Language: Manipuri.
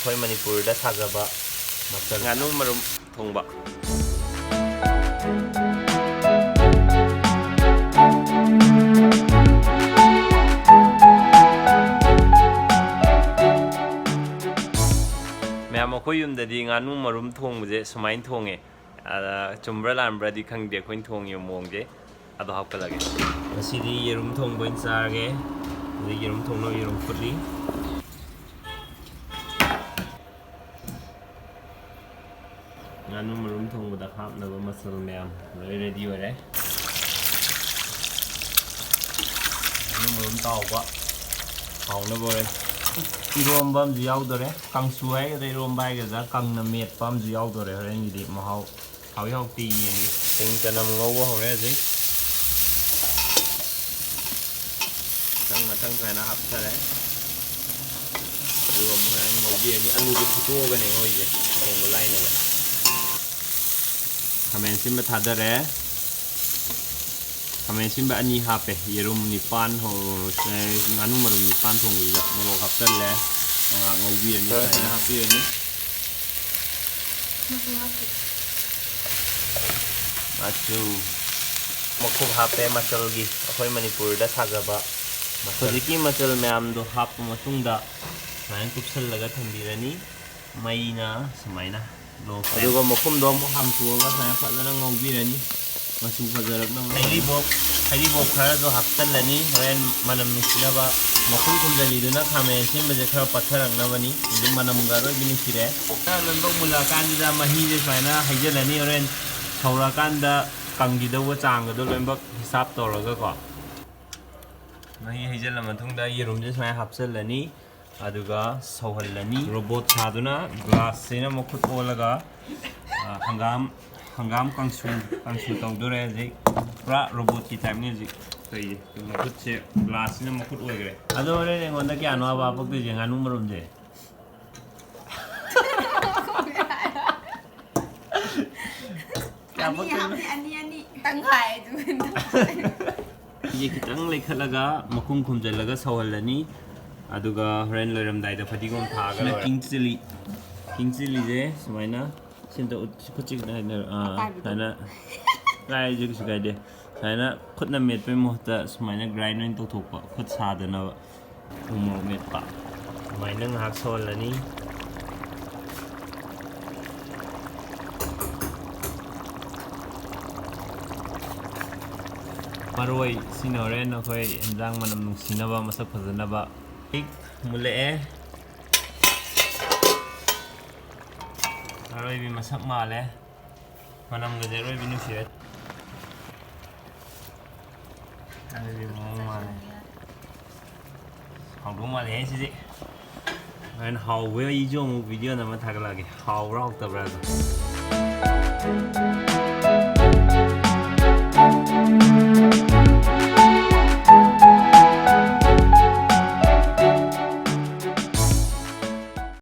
ꯑꯩꯈꯣꯏ ꯃꯅꯤꯄꯨꯔꯗ ꯁꯥꯖꯕ ꯃꯆꯜ ꯉꯥꯅꯨ ꯃꯔꯨꯝ ꯊꯣꯡꯕ ꯃꯌꯥꯝ ꯑꯩꯈꯣꯏ ꯌꯨꯝꯗꯗꯤ ꯉꯥꯅꯨ ꯃꯔꯨꯝ ꯊꯣꯡꯕꯁꯦ ꯁꯨꯃꯥꯏꯅ ꯊꯣꯡꯉꯦ ꯆꯨꯝꯕ꯭ꯔꯥ ꯂꯥꯟꯕ꯭ꯔꯥꯗꯤ ꯈꯪꯗꯦ ꯑꯩꯈꯣꯏꯅ ꯊꯣꯡꯉꯤꯕ ꯃꯑꯣꯡꯁꯦ ꯑꯗꯣ ꯍꯥꯞꯀꯠꯂꯒꯦ ꯉꯁꯤꯗꯤ ꯌꯦꯔꯨꯝ ꯊꯣꯡꯕ ꯑꯣꯏꯅ ꯆꯥꯔꯒꯦ ꯑꯗꯩ ꯌꯦꯔꯨꯝ ꯊꯣꯡꯅꯕ ꯌꯦꯔꯨꯝ ꯐꯨꯠꯂꯤ ꯉꯥꯅꯨ ꯃꯔꯨꯝ ꯊꯣꯡꯕꯗ ꯍꯥꯞꯅꯕ ꯃꯆꯜ ꯃꯌꯥꯝ ꯂꯣꯏ ꯔꯦꯗꯤ ꯑꯣꯏꯔꯦ ꯉꯥꯅꯨ ꯃꯔꯨꯝ ꯇꯥꯎꯕ ꯍꯥꯎꯅꯕ ꯑꯣꯏꯔꯦ ꯏꯔꯣꯝꯕ ꯑꯃꯁꯨ ꯌꯥꯎꯗꯣꯔꯦ ꯀꯥꯡꯁꯨ ꯍꯥꯏꯒꯗ꯭ꯔꯥ ꯏꯔꯣꯝꯕ ꯍꯥꯏꯒꯗ꯭ꯔꯥ ꯀꯪꯅ ꯃꯦꯠꯄ ꯑꯃꯁꯨ ꯌꯥꯎꯗꯣꯔꯦ ꯍꯣꯔꯦꯟꯒꯤꯗꯤ ꯃꯍꯥꯎ ꯍꯥꯎꯏ ꯍꯥꯎꯇꯦ ꯌꯦꯡꯒꯦ ꯁꯤꯡ ꯆꯅꯝ ꯉꯧꯕ ꯍꯧꯔꯦ ꯍꯧꯖꯤꯛ ꯃꯊꯪ ꯁꯨꯃꯥꯏꯅ ꯍꯥꯞꯆꯔꯦ ꯑꯗꯨꯒ ꯑꯃꯨꯛ ꯁꯨꯃꯥꯏꯅ ꯉꯧꯕꯤꯔꯅꯤ ꯑꯂꯨꯗꯤ ꯐꯨꯠꯇꯣꯛꯑꯒꯅꯦ ꯉꯧꯔꯤꯁꯦ ꯊꯣꯡꯕ ꯂꯥꯏꯅꯕ ꯈꯥꯃꯦꯟ ꯑꯁꯤꯟꯕ ꯊꯥꯗꯔꯦ ꯈꯥꯃꯦꯟ ꯑꯁꯤꯟꯕ 2 ꯍꯥꯞꯄꯦ ꯌꯦꯔꯨꯝ 9 ꯉꯥꯅꯨ ꯃꯔꯨꯝ 9 ꯊꯣꯡꯕꯁꯤꯗ ꯃꯣꯔꯣꯛ ꯍꯥꯞꯆꯜꯂꯦ ꯉꯥꯏꯍꯥꯛ ꯉꯧꯕꯤꯔꯅꯤ ꯁꯨꯃꯥꯏꯅ ꯍꯥꯞꯄꯤꯔꯅꯤ ꯃꯆꯨ ꯃꯈꯨꯝ ꯍꯥꯞꯄꯦ ꯃꯆꯜꯒꯤ ꯑꯩꯈꯣꯏ ꯃꯅꯤꯄꯨꯔꯗ ꯁꯥꯖꯕ ꯍꯧꯖꯤꯛꯀꯤ ꯃꯆꯜ ꯃꯌꯥꯝꯗꯣ ꯍꯥꯞꯄ ꯃꯇꯨꯡꯗ ꯁꯨꯃꯥꯏꯅ ꯀꯨꯞꯁꯜꯂꯒ ꯊꯝꯕꯤꯔꯅꯤ ꯃꯩꯅ ꯁꯨꯃꯥꯏꯅ ꯑꯗꯨꯒ ꯃꯈꯨꯝꯗꯣ ꯑꯃꯨꯛ ꯍꯥꯡꯇꯣꯛꯑꯒ ꯁꯨꯃꯥꯏꯅ ꯐꯖꯅ ꯉꯧꯕꯤꯔꯅꯤ ꯃꯆꯨ ꯐꯖꯔꯛꯅꯕ ꯍꯩꯔꯤꯕꯣꯞ ꯈꯔꯁꯨ ꯍꯥꯞꯆꯜꯂꯅꯤ ꯍꯣꯔꯦꯟ ꯃꯅꯝ ꯅꯨꯡꯁꯤꯅꯕ ꯃꯈꯨꯝ ꯈꯨꯝꯖꯤꯜꯂꯤꯗꯨꯅ ꯈꯥꯃꯦꯟ ꯑꯁꯤꯟꯕꯁꯦ ꯈꯔ ꯄꯠꯊꯔꯛꯅꯕꯅꯤ ꯍꯧꯖꯤꯛ ꯃꯅꯝꯒ ꯑꯔꯣꯏꯕꯤ ꯅꯨꯡꯁꯤꯔꯦ ꯂꯣꯏꯅꯃꯛ ꯃꯨꯜꯂꯛꯑꯀꯥꯟꯁꯤꯗ ꯃꯍꯤꯁꯦ ꯁꯨꯃꯥꯏꯅ ꯍꯩꯖꯤꯜꯂꯅꯤ ꯍꯣꯔꯦꯟ ꯁꯧꯔꯛꯑꯀꯥꯟꯗ ꯀꯪꯈꯤꯗꯧꯕ ꯆꯥꯡꯒꯗꯣ ꯂꯣꯏꯅꯃꯛ ꯍꯤꯁꯥꯞ ꯇꯧꯔꯒꯀꯣ ꯃꯍꯤ ꯍꯩꯖꯤꯜꯂ ꯃꯇꯨꯡꯗ ꯌꯦꯔꯨꯝꯁꯦ ꯁꯨꯃꯥꯏꯅ ꯍꯥꯞꯆꯜꯂꯅꯤ ꯑꯗꯨꯒ ꯁꯧꯍꯜꯂꯅꯤ ꯔꯣꯕꯣꯠ ꯁꯥꯗꯨꯅ ꯒ꯭ꯂꯥꯁꯁꯤꯅ ꯃꯈꯨꯠ ꯑꯣꯜꯂꯒ ꯍꯪꯒꯥꯝ ꯀꯥꯡꯁꯨ ꯇꯧꯗꯣꯔꯦ ꯍꯧꯖꯤꯛ ꯄꯨꯔꯥ ꯔꯣꯕꯣꯠꯀꯤ ꯇꯥꯏꯞꯅꯤ ꯍꯧꯖꯤꯛ ꯇꯧꯔꯤꯁꯦ ꯃꯈꯨꯠꯁꯦ ꯒ꯭ꯂꯥꯁꯁꯤꯅ ꯃꯈꯨꯠ ꯑꯣꯏꯈ꯭ꯔꯦ ꯑꯗꯣ ꯍꯣꯔꯦꯟ ꯑꯩꯉꯣꯟꯗ ꯀꯌꯥꯅꯣ ꯍꯥꯞꯄꯛꯇꯣꯏꯁꯦ ꯉꯥꯅꯨ ꯃꯔꯨꯝꯁꯦ ꯈꯤꯇꯪ ꯂꯩꯈꯠꯂꯒ ꯃꯈꯨꯝ ꯈꯨꯝꯖꯤꯜꯂꯒ ꯁꯧꯍꯜꯂꯅꯤ ꯑꯗꯨꯒ ꯍꯣꯔꯦꯟ ꯂꯣꯏꯔꯝꯗꯥꯏꯗ ꯐꯗꯤꯒꯣꯝ ꯊꯥꯒ ꯀꯤꯡ ꯆꯤꯜꯂꯤꯁꯦ ꯁꯨꯃꯥꯏꯅ ꯁꯤꯝꯇ ꯈꯨꯠꯁꯤ ꯁꯨꯃꯥꯏꯅ ꯀꯥꯏꯁꯨ ꯀꯩꯁꯨ ꯀꯥꯏꯗꯦ ꯁꯨꯃꯥꯏꯅ ꯈꯨꯠꯅ ꯃꯦꯠꯄꯩ ꯃꯍꯨꯠꯇ ꯁꯨꯃꯥꯏꯅ ꯒ꯭ꯔꯥꯏꯟ ꯑꯣꯏꯅ ꯇꯧꯊꯣꯛꯄ ꯈꯨꯠ ꯁꯥꯗꯅꯕ ꯃꯣꯔꯣꯛ ꯃꯦꯠꯄ ꯁꯨꯃꯥꯏꯅ ꯉꯥꯏꯍꯥꯛ ꯁꯧꯍꯜꯂꯅꯤ ꯃꯔꯣꯏ ꯁꯤꯅ ꯍꯣꯔꯦꯟ ꯑꯩꯈꯣꯏ ꯏꯟꯖꯥꯡ ꯃꯅꯝ ꯅꯨꯡꯁꯤꯅꯕ ꯃꯁꯛ ꯐꯖꯅꯕ ꯃꯨꯜꯂꯛꯑꯦ ꯑꯔꯣꯏꯕꯤ ꯃꯁꯛ ꯃꯥꯜꯂꯦ ꯃꯅꯝꯒꯁꯦ ꯑꯔꯣꯏꯕꯤ ꯅꯨꯡꯁꯤꯔꯦ ꯑꯔꯣꯏꯕꯤ ꯃꯑꯣꯡ ꯃꯥꯜꯂꯦ ꯍꯥꯎꯗꯧ ꯃꯥꯜꯂꯦꯍꯦ ꯁꯤꯗꯤ ꯍꯣꯔꯦꯟ ꯍꯥꯎꯕꯩꯁꯨ ꯑꯃꯨꯛ ꯚꯤꯗꯤꯑꯣ ꯑꯃ ꯊꯥꯒꯠꯂꯛꯑꯒꯦ ꯍꯥꯎꯕ꯭ꯔꯥ ꯍꯥꯎꯇꯕ꯭ꯔꯥ